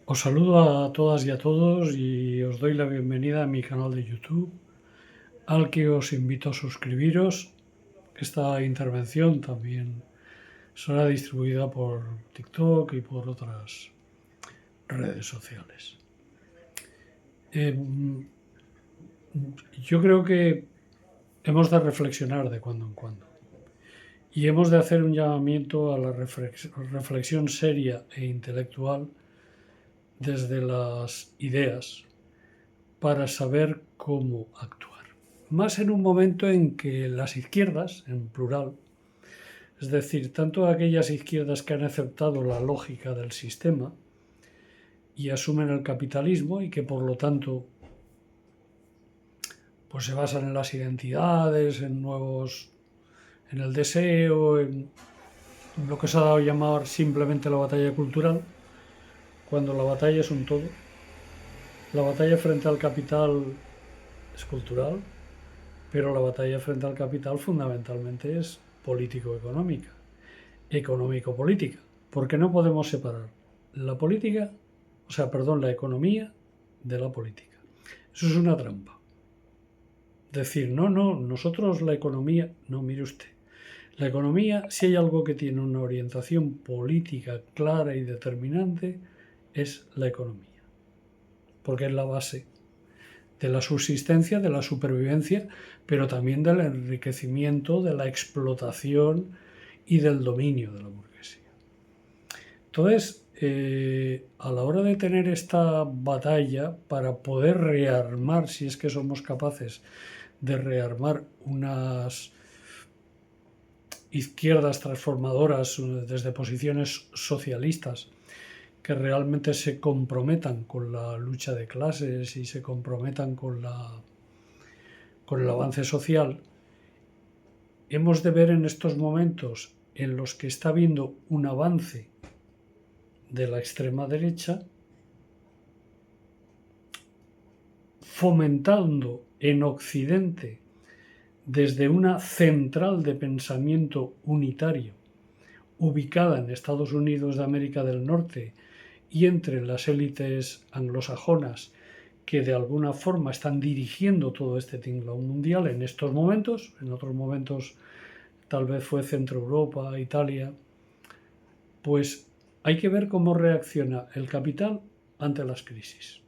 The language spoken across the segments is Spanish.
Os saludo a todas y a todos y os doy la bienvenida a mi canal de YouTube, al que os invito a suscribiros. Esta intervención también será distribuida por TikTok y por otras redes sociales. Yo creo que hemos de reflexionar de cuando en cuando y hemos de hacer un llamamiento a la reflexión seria e intelectual desde las ideas para saber cómo actuar. Más en un momento en que las izquierdas, en plural, es decir, tanto aquellas izquierdas que han aceptado la lógica del sistema y asumen el capitalismo y que por lo tanto pues se basan en las identidades, en el deseo, en lo que se ha dado a llamar simplemente la batalla cultural, cuando la batalla es un todo. La batalla frente al capital es cultural, pero la batalla frente al capital fundamentalmente es político-económica, económico-política, porque no podemos separar la política, la economía de la política. Eso es una trampa. Decir, no, nosotros la economía, no, mire usted, la economía, si hay algo que tiene una orientación política clara y determinante, es la economía, porque es la base de la subsistencia, de la supervivencia, pero también del enriquecimiento, de la explotación y del dominio de la burguesía. Entonces, a la hora de tener esta batalla para poder rearmar, si es que somos capaces de rearmar unas izquierdas transformadoras desde posiciones socialistas que realmente se comprometan con la lucha de clases y se comprometan con el avance social, hemos de ver en estos momentos en los que está habiendo un avance de la extrema derecha, fomentando en Occidente desde una central de pensamiento unitario ubicada en Estados Unidos de América del Norte y entre las élites anglosajonas que de alguna forma están dirigiendo todo este tinglado mundial en estos momentos. En otros momentos tal vez fue Centro Europa, Italia. Pues hay que ver cómo reacciona el capital ante las crisis.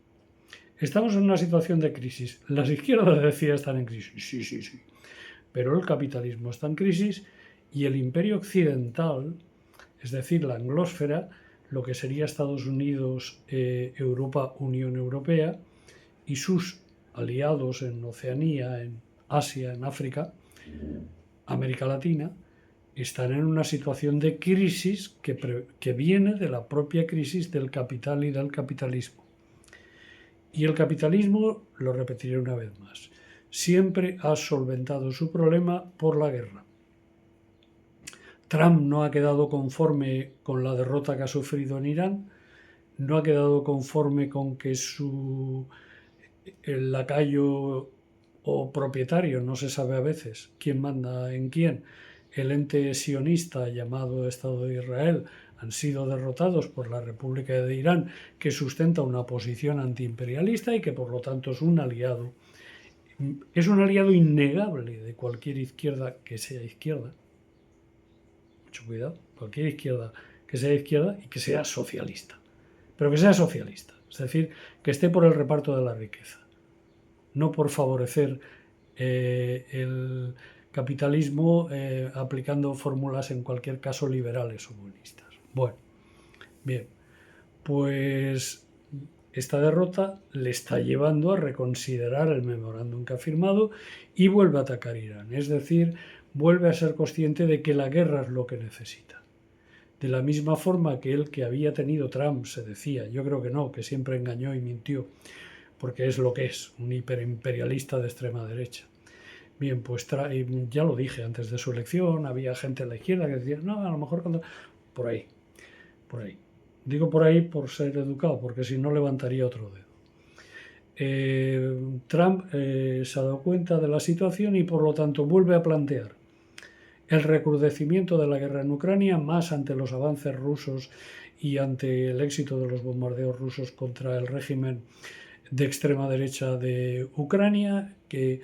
Estamos en una situación de crisis. Las izquierdas decían están en crisis. Sí. Pero el capitalismo está en crisis y el imperio occidental, es decir, la anglósfera, lo que sería Estados Unidos, Europa, Unión Europea, y sus aliados en Oceanía, en Asia, en África, América Latina, están en una situación de crisis que viene de la propia crisis del capital y del capitalismo. Y el capitalismo, lo repetiré una vez más, siempre ha solventado su problema por la guerra. Trump no ha quedado conforme con la derrota que ha sufrido en Irán, no ha quedado conforme con que el lacayo o propietario, no se sabe a veces quién manda en quién, el ente sionista llamado Estado de Israel, han sido derrotados por la República de Irán, que sustenta una posición antiimperialista y que por lo tanto es un aliado innegable de cualquier izquierda que sea izquierda. Mucho cuidado, cualquier izquierda que sea izquierda y que sea socialista. Pero que sea socialista, es decir, que esté por el reparto de la riqueza, no por favorecer el capitalismo aplicando fórmulas en cualquier caso liberales o buenistas. Bueno, bien, pues esta derrota le está llevando a reconsiderar el memorándum que ha firmado y vuelve a atacar Irán, es decir, vuelve a ser consciente de que la guerra es lo que necesita. De la misma forma que el que había tenido Trump se decía, yo creo que no, que siempre engañó y mintió, porque es lo que es, un hiperimperialista de extrema derecha. Bien, pues ya lo dije antes de su elección, había gente en la izquierda que decía, no, a lo mejor cuando... Por ahí. Digo por ahí por ser educado, porque si no levantaría otro dedo. Trump se ha dado cuenta de la situación y por lo tanto vuelve a plantear el recrudecimiento de la guerra en Ucrania, más ante los avances rusos y ante el éxito de los bombardeos rusos contra el régimen de extrema derecha de Ucrania, en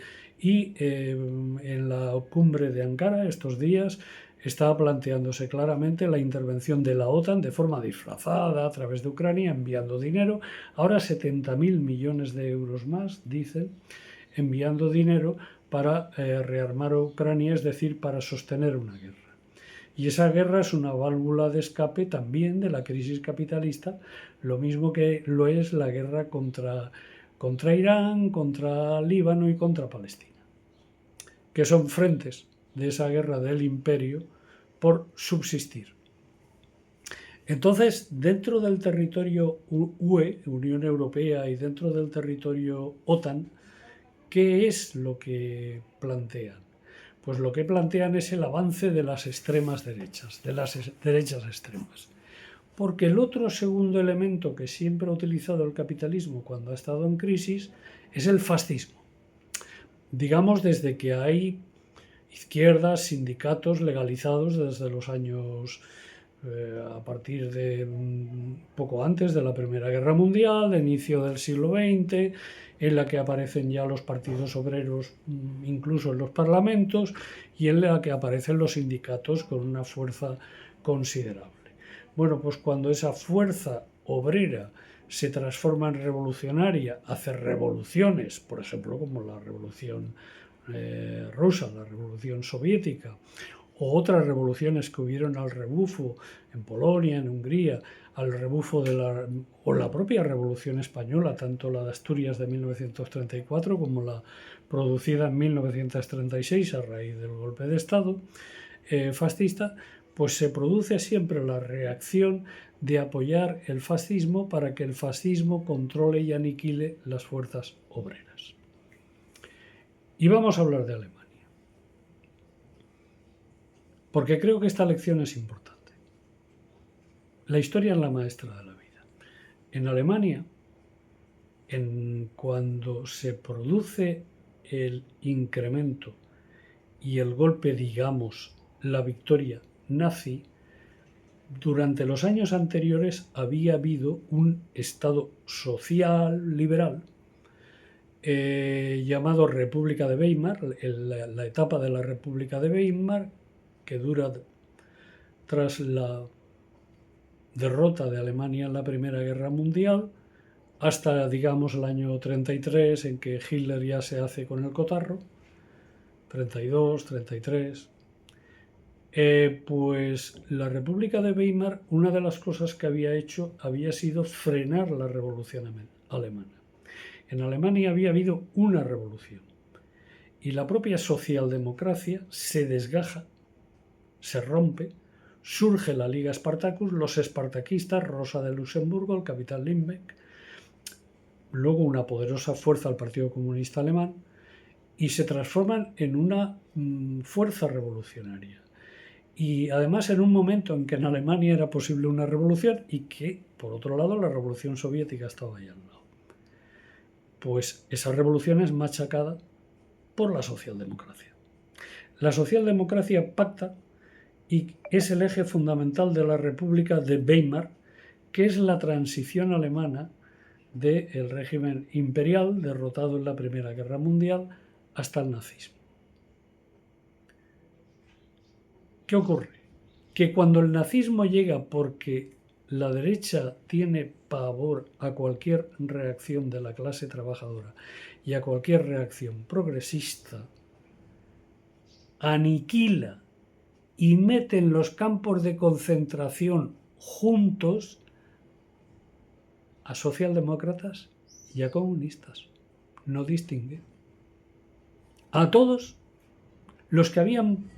la cumbre de Ankara estos días estaba planteándose claramente la intervención de la OTAN de forma disfrazada a través de Ucrania, enviando dinero. Ahora 70.000 millones de euros más, dicen, enviando dinero para rearmar a Ucrania, es decir, para sostener una guerra. Y esa guerra es una válvula de escape también de la crisis capitalista, lo mismo que lo es la guerra contra Irán, contra Líbano y contra Palestina, que son frentes de esa guerra del imperio por subsistir. Entonces, dentro del territorio UE, Unión Europea, y dentro del territorio OTAN, ¿qué es lo que plantean? Pues lo que plantean es el avance de las extremas derechas, de las derechas extremas. Porque el otro segundo elemento que siempre ha utilizado el capitalismo cuando ha estado en crisis es el fascismo. Digamos, desde que hay izquierdas, sindicatos legalizados desde los años, a partir de poco antes de la Primera Guerra Mundial, de inicio del siglo XX, en la que aparecen ya los partidos obreros, incluso en los parlamentos, y en la que aparecen los sindicatos con una fuerza considerable. Bueno, pues cuando esa fuerza obrera se transforma en revolucionaria, hace revoluciones, por ejemplo, como la revolución rusa, la revolución soviética, o otras revoluciones que hubieron al rebufo en Polonia, en Hungría, al rebufo o la propia revolución española, tanto la de Asturias de 1934 como la producida en 1936 a raíz del golpe de Estado fascista, pues se produce siempre la reacción de apoyar el fascismo para que el fascismo controle y aniquile las fuerzas obreras. Y vamos a hablar de Alemania, porque creo que esta lección es importante. La historia es la maestra de la vida. En Alemania, cuando se produce el incremento y el golpe, digamos, la victoria nazi, durante los años anteriores había habido un Estado social liberal llamado República de Weimar, la etapa de la República de Weimar, que dura tras la derrota de Alemania en la Primera Guerra Mundial hasta, digamos, el año 33, en que Hitler ya se hace con el cotarro, 32, 33. Pues la República de Weimar, una de las cosas que había hecho había sido frenar la revolución alemana. En Alemania había habido una revolución y la propia socialdemocracia se desgaja, se rompe, surge la Liga Spartacus, los espartaquistas, Rosa de Luxemburgo, el capitán Limbeck, luego una poderosa fuerza al Partido Comunista Alemán, y se transforman en una fuerza revolucionaria. Y además en un momento en que en Alemania era posible una revolución y que, por otro lado, la revolución soviética estaba ahí al lado. Pues esa revolución es machacada por la socialdemocracia. La socialdemocracia pacta y es el eje fundamental de la República de Weimar, que es la transición alemana del régimen imperial derrotado en la Primera Guerra Mundial hasta el nazismo. ¿Qué ocurre? Que cuando el nazismo llega porque la derecha tiene pavor a cualquier reacción de la clase trabajadora y a cualquier reacción progresista, aniquila y mete en los campos de concentración juntos a socialdemócratas y a comunistas. No distingue. A todos los que habían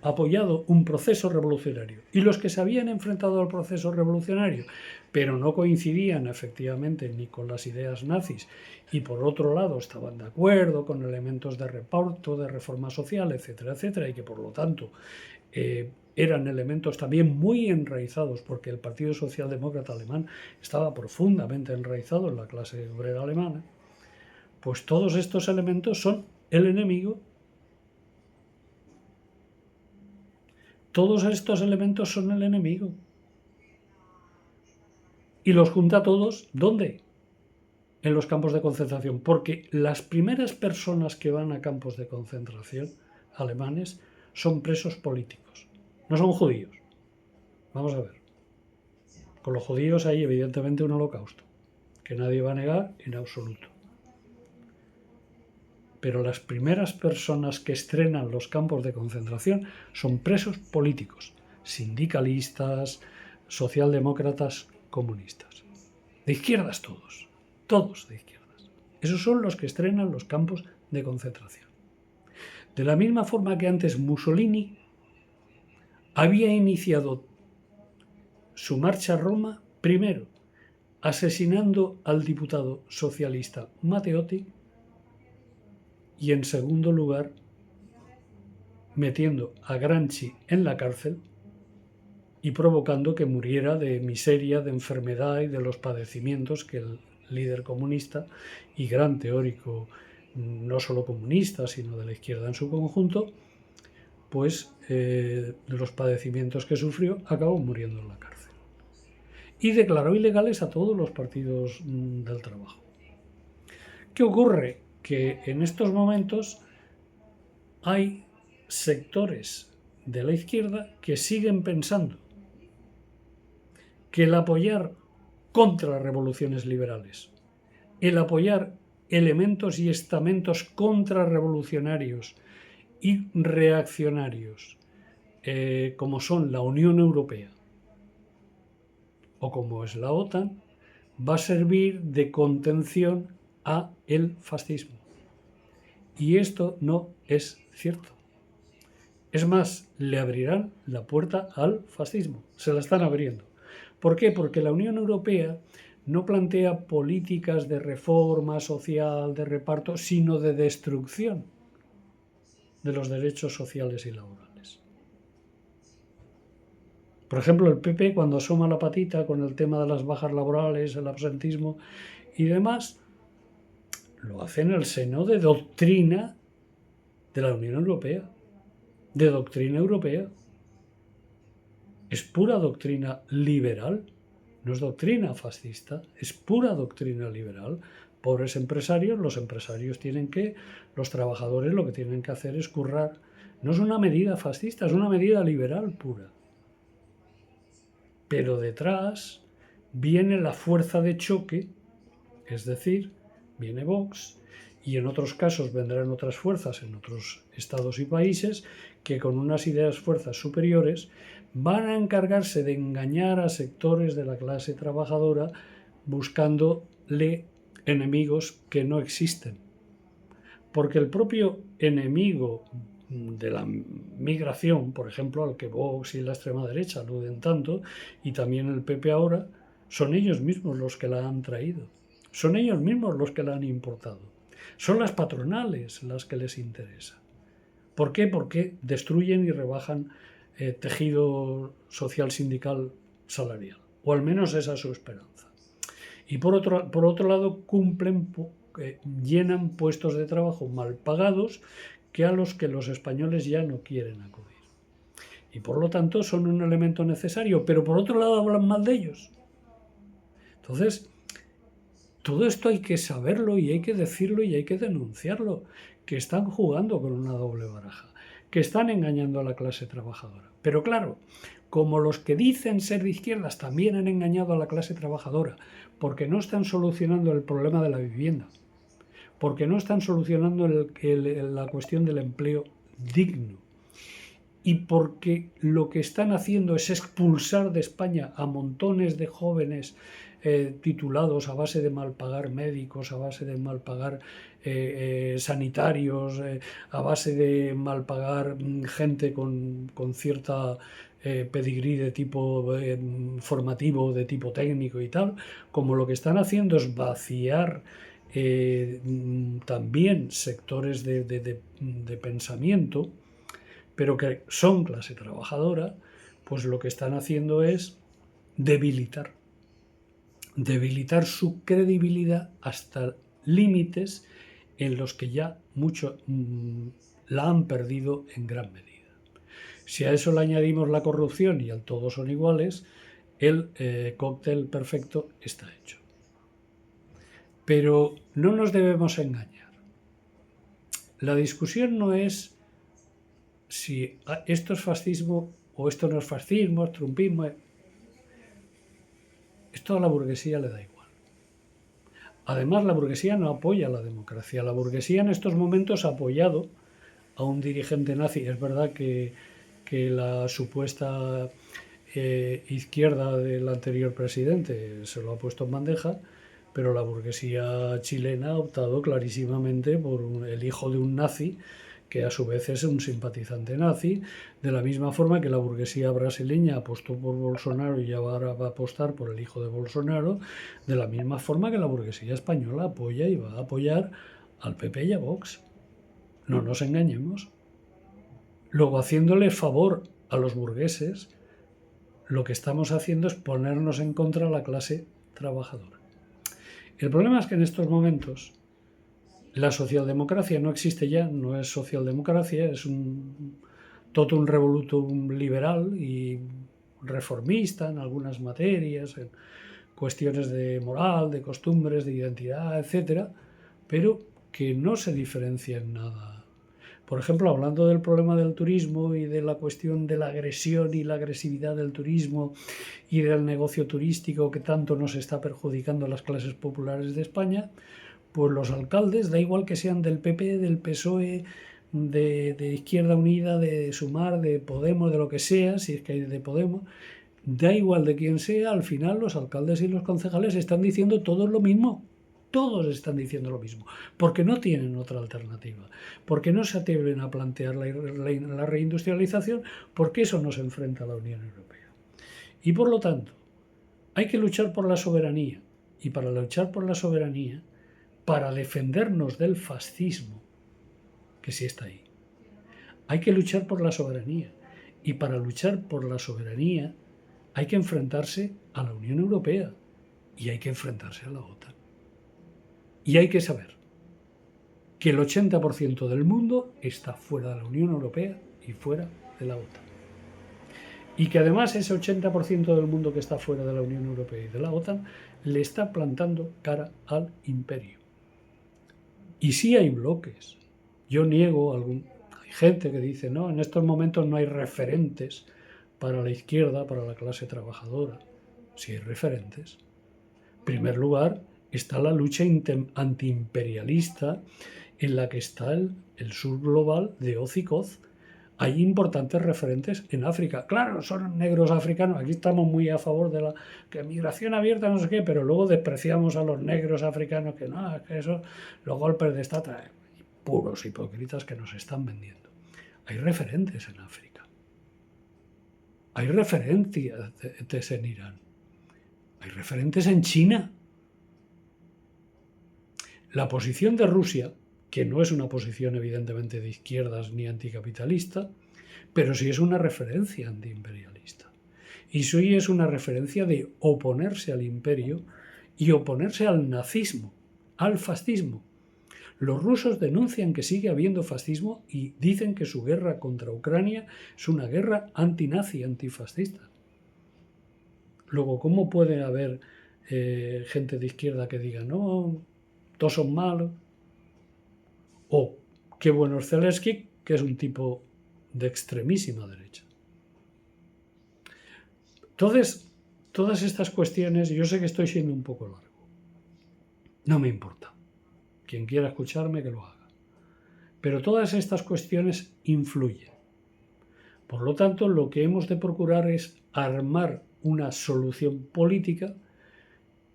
apoyado un proceso revolucionario y los que se habían enfrentado al proceso revolucionario, pero no coincidían efectivamente ni con las ideas nazis y por otro lado estaban de acuerdo con elementos de reparto, de reforma social, etcétera, etcétera, y que por lo tanto eran elementos también muy enraizados, porque el Partido Socialdemócrata Alemán estaba profundamente enraizado en la clase obrera alemana, pues todos estos elementos son el enemigo. Todos estos elementos son el enemigo. y los junta a todos, ¿dónde? En los campos de concentración, porque las primeras personas que van a campos de concentración alemanes son presos políticos, no son judíos. Vamos a ver. Con los judíos hay evidentemente un holocausto, que nadie va a negar en absoluto. Pero las primeras personas que estrenan los campos de concentración son presos políticos, sindicalistas, socialdemócratas, comunistas. De izquierdas todos, todos de izquierdas. Esos son los que estrenan los campos de concentración. De la misma forma que antes Mussolini había iniciado su marcha a Roma, primero asesinando al diputado socialista Matteotti y en segundo lugar metiendo a Gramsci en la cárcel y provocando que muriera de miseria, de enfermedad y de los padecimientos que el líder comunista y gran teórico, no solo comunista, sino de la izquierda en su conjunto, pues de los padecimientos que sufrió, acabó muriendo en la cárcel. Y declaró ilegales a todos los partidos del trabajo. ¿Qué ocurre? Que en estos momentos hay sectores de la izquierda que siguen pensando que el apoyar contrarrevoluciones liberales, el apoyar elementos y estamentos contrarrevolucionarios y reaccionarios, como son la Unión Europea o como es la OTAN, va a servir de contención a el fascismo. Y esto no es cierto. Es más, le abrirán la puerta al fascismo. Se la están abriendo. ¿Por qué? Porque la Unión Europea no plantea políticas de reforma social, de reparto, sino de destrucción de los derechos sociales y laborales. Por ejemplo, el PP, cuando asoma la patita con el tema de las bajas laborales, el absentismo y demás, lo hace en el seno de doctrina de la Unión Europea, de doctrina europea. Es pura doctrina liberal, no es doctrina fascista, es pura doctrina liberal. Pobres empresarios, los empresarios tienen que, los trabajadores lo que tienen que hacer es currar. No es una medida fascista, es una medida liberal pura. Pero detrás viene la fuerza de choque, es decir, viene Vox, y en otros casos vendrán otras fuerzas en otros estados y países que con unas ideas fuerzas superiores van a encargarse de engañar a sectores de la clase trabajadora buscándole enemigos que no existen. Porque el propio enemigo de la migración, por ejemplo, al que Vox y la extrema derecha aluden tanto, y también el PP ahora, son ellos mismos los que la han traído. Son ellos mismos los que la han importado. Son las patronales las que les interesa. ¿Por qué? Porque destruyen y rebajan tejido social, sindical, salarial. O al menos esa es su esperanza. Y por otro lado, llenan puestos de trabajo mal pagados a los que los españoles ya no quieren acudir. Y por lo tanto son un elemento necesario, pero por otro lado hablan mal de ellos. Entonces, todo esto hay que saberlo y hay que decirlo y hay que denunciarlo, que están jugando con una doble baraja, que están engañando a la clase trabajadora. Pero claro, como los que dicen ser de izquierdas también han engañado a la clase trabajadora, porque no están solucionando el problema de la vivienda, porque no están solucionando la cuestión del empleo digno, y porque lo que están haciendo es expulsar de España a montones de jóvenes titulados a base de mal pagar médicos, a base de mal pagar sanitarios, a base de mal pagar gente con cierta pedigrí de tipo formativo, de tipo técnico y tal, como lo que están haciendo es vaciar también sectores de pensamiento, pero que son clase trabajadora, pues lo que están haciendo es debilitar su credibilidad hasta límites en los que ya mucho la han perdido en gran medida. Si a eso le añadimos la corrupción y al todos son iguales, el cóctel perfecto está hecho. Pero no nos debemos engañar. La discusión no es si esto es fascismo o esto no es fascismo, es trumpismo. Esto a la burguesía le da igual. Además, la burguesía no apoya la democracia. La burguesía en estos momentos ha apoyado a un dirigente nazi. Es verdad que la supuesta izquierda del anterior presidente se lo ha puesto en bandeja, pero la burguesía chilena ha optado clarísimamente por el hijo de un nazi, que a su vez es un simpatizante nazi, de la misma forma que la burguesía brasileña apostó por Bolsonaro y ahora va a apostar por el hijo de Bolsonaro, de la misma forma que la burguesía española apoya y va a apoyar al PP y a Vox. No nos engañemos. Luego, haciéndole favor a los burgueses, lo que estamos haciendo es ponernos en contra de la clase trabajadora. El problema es que en estos momentos la socialdemocracia no existe ya, no es socialdemocracia, es un totum revolutum liberal y reformista en algunas materias, en cuestiones de moral, de costumbres, de identidad, etcétera, pero que no se diferencia en nada. Por ejemplo, hablando del problema del turismo y de la cuestión de la agresión y la agresividad del turismo y del negocio turístico que tanto nos está perjudicando a las clases populares de España, pues los alcaldes, da igual que sean del PP, del PSOE, de Izquierda Unida, de Sumar, de Podemos, de lo que sea, si es que hay de Podemos, da igual de quién sea, al final los alcaldes y los concejales están diciendo todos lo mismo. Todos están diciendo lo mismo, porque no tienen otra alternativa, porque no se atreven a plantear la reindustrialización, porque eso nos enfrenta a la Unión Europea. Y por lo tanto, hay que luchar por la soberanía, y para luchar por la soberanía, para defendernos del fascismo, que sí está ahí, hay que luchar por la soberanía, y para luchar por la soberanía hay que enfrentarse a la Unión Europea y hay que enfrentarse a la OTAN. Y hay que saber que el 80% del mundo está fuera de la Unión Europea y fuera de la OTAN. Y que además ese 80% del mundo que está fuera de la Unión Europea y de la OTAN le está plantando cara al imperio. Y sí hay bloques. Yo niego hay gente que dice, no, en estos momentos no hay referentes para la izquierda, para la clase trabajadora. Sí hay referentes. En primer lugar, está la lucha antiimperialista en la que está el sur global de Oz y Coz. Hay importantes referentes en África. Claro, son negros africanos. Aquí estamos muy a favor de la migración abierta, no sé qué, pero luego despreciamos a los negros africanos, que no, que eso, los golpes de estado, puros hipócritas que nos están vendiendo. Hay referentes en África. Hay referentes en Irán. Hay referentes en China. La posición de Rusia, que no es una posición evidentemente de izquierdas ni anticapitalista, pero sí es una referencia antiimperialista. Y sí es una referencia de oponerse al imperio y oponerse al nazismo, al fascismo. Los rusos denuncian que sigue habiendo fascismo y dicen que su guerra contra Ucrania es una guerra antinazi, antifascista. Luego, ¿cómo puede haber gente de izquierda que diga, no, todos son malos? O qué bueno es Zelensky, que es un tipo de extremísima derecha. Entonces, todas estas cuestiones, yo sé que estoy siendo un poco largo. No me importa. Quien quiera escucharme, que lo haga. Pero todas estas cuestiones influyen. Por lo tanto, lo que hemos de procurar es armar una solución política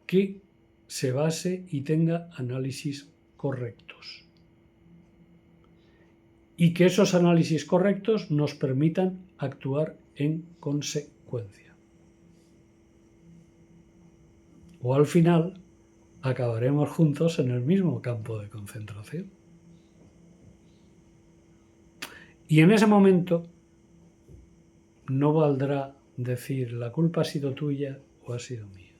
que se base y tenga análisis correctos. Y que esos análisis correctos nos permitan actuar en consecuencia. O al final acabaremos juntos en el mismo campo de concentración. Y en ese momento no valdrá decir la culpa ha sido tuya o ha sido mía.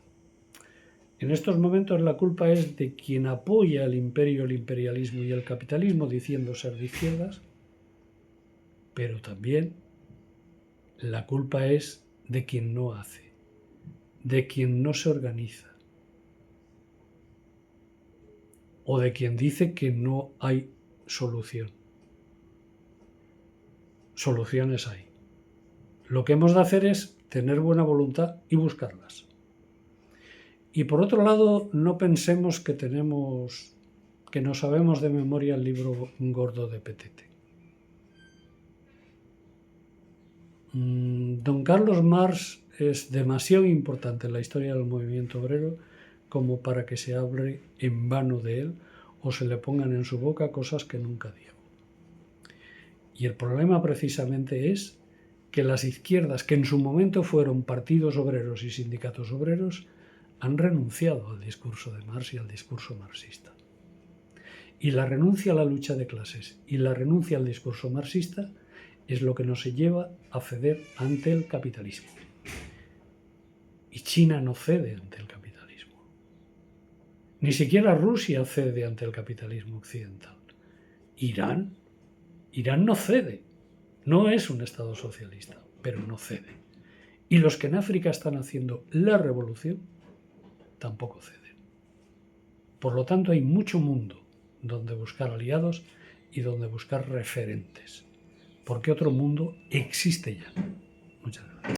En estos momentos la culpa es de quien apoya el imperio, el imperialismo y el capitalismo diciendo ser de izquierdas, pero también la culpa es de quien no hace. de quien no se organiza o de quien dice que no hay solución. Soluciones hay. Lo que hemos de hacer es tener buena voluntad y buscarlas. Y por otro lado, no pensemos que no sabemos de memoria el libro gordo de Petete. Don Carlos Marx es demasiado importante en la historia del movimiento obrero como para que se hable en vano de él o se le pongan en su boca cosas que nunca dijo. Y el problema precisamente es que las izquierdas, que en su momento fueron partidos obreros y sindicatos obreros, han renunciado al discurso de Marx y al discurso marxista. Y la renuncia a la lucha de clases y la renuncia al discurso marxista es lo que nos lleva a ceder ante el capitalismo. Y China no cede ante el capitalismo. Ni siquiera Rusia cede ante el capitalismo occidental. Irán no cede. No es un Estado socialista, pero no cede. Y los que en África están haciendo la revolución tampoco ceden. Por lo tanto, hay mucho mundo donde buscar aliados y donde buscar referentes. Porque otro mundo existe ya. Muchas gracias.